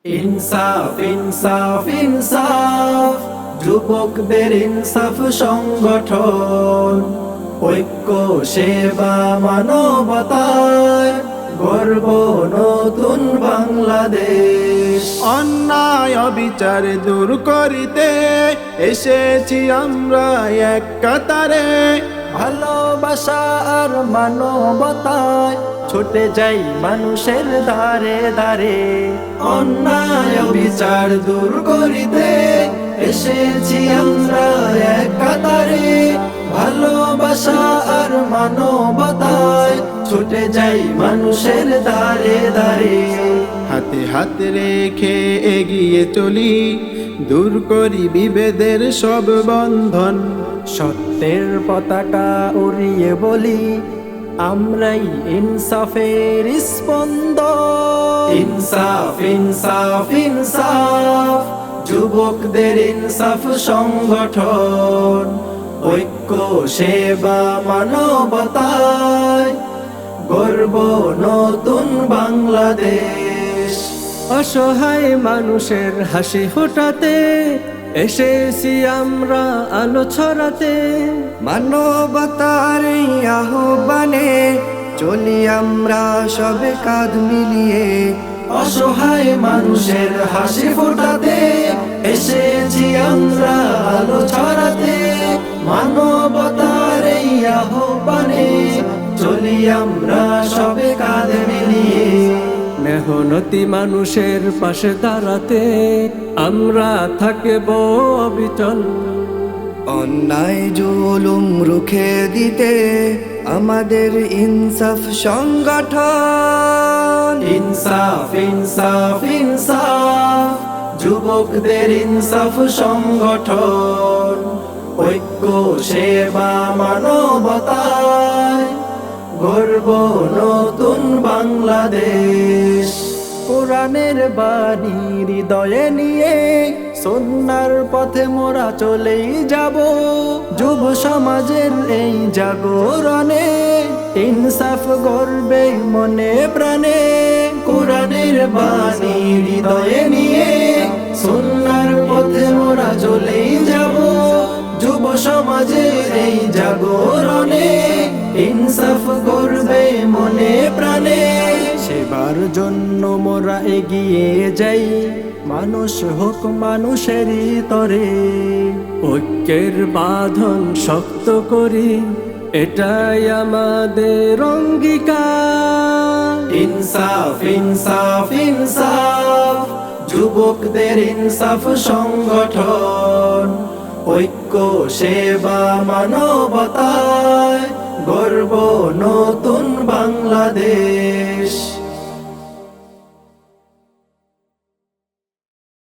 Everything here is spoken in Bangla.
ইনসাফ ইনসাফ ইনসাফ, যুবকদের ইনসাফ সংগঠন, ঐক্য সেবা মানবতায় গর্ব নতুন বাংলাদেশ। অন্যায় অবিচার দূর করিতে এসেছি আমরা এক কাতারে। ভালোবাসা আর মানবতায় ছুটে যাই মানুষের দারে দারে। অন্যায় বিচার দূর করিতে এসেছি আমরা এক কাতারে। ভালোবাসা আর মানবতায় ছুটে যাই মানুষের দারে দারে। হাতে হাত রেখে এগিয়ে চলি, দূর করি বিভেদের সব বন্ধন। সত্যের পতাকা উড়িয়ে বলি, আমরাই ইনসাফের স্পন্দন। ইনসাফ ইনসাফ ইনসাফ, যুবকদের ইনসাফ সংগঠন, ঐক্য সেবা মানবতায় গর্ব নতুন বাংলাদেশ। অসহায় মানুষের হাসি ফোটাতে এসেছি আমরা আলো ছড়াতে। মানবতার এই আহ্বানে চলি আমরা সবে কাঁধ মিলিয়ে। অসহায় মানুষের হাসি ফোটাতে এসেছি আমরা আলো ছড়াতে। মানবতার এই আহ্বানে চলি আমরা সবে কাঁধ মিলিয়ে। মেহনতি মানুষের পাশে দাঁড়াতে আমরা থাকব অবিচল। অন্যায় জুলুম রুখে দিতে আমাদের ইনসাফ সংগঠন। ইনসাফ ইনসাফ ইনসাফ, যুবকদের ইনসাফ সংগঠন, ঐক্য সেবা মানবতায় গর্ব নতুন বাংলাদেশ। কোরআনের বাণী হৃদয়ে নিয়ে সুন্নাহর পথে মোরা চলেই যাব। যুব সমাজের এই জাগরণে ইনসাফ গর্বে মনে প্রাণে। কোরআনের বাণী হৃদয়ে নিয়ে সুন্নাহর পথে মোরা চলেই যাব। যুব সমাজের এই জাগরণে ইনসাফ করবে মনে প্রাণে। সেবার জন্য মোরা এগিয়ে যাই, মানুষ হোক মানুষেরই তরে। ঐক্যের বাঁধন শক্ত করি, এটাই আমাদের অঙ্গীকার। ইনসাফ ইনসাফ ইনসাফ, যুবকদের ইনসাফ সংগঠন, ঐক্য সেবা মানবতায় গর্ব নতুন বাংলাদেশ।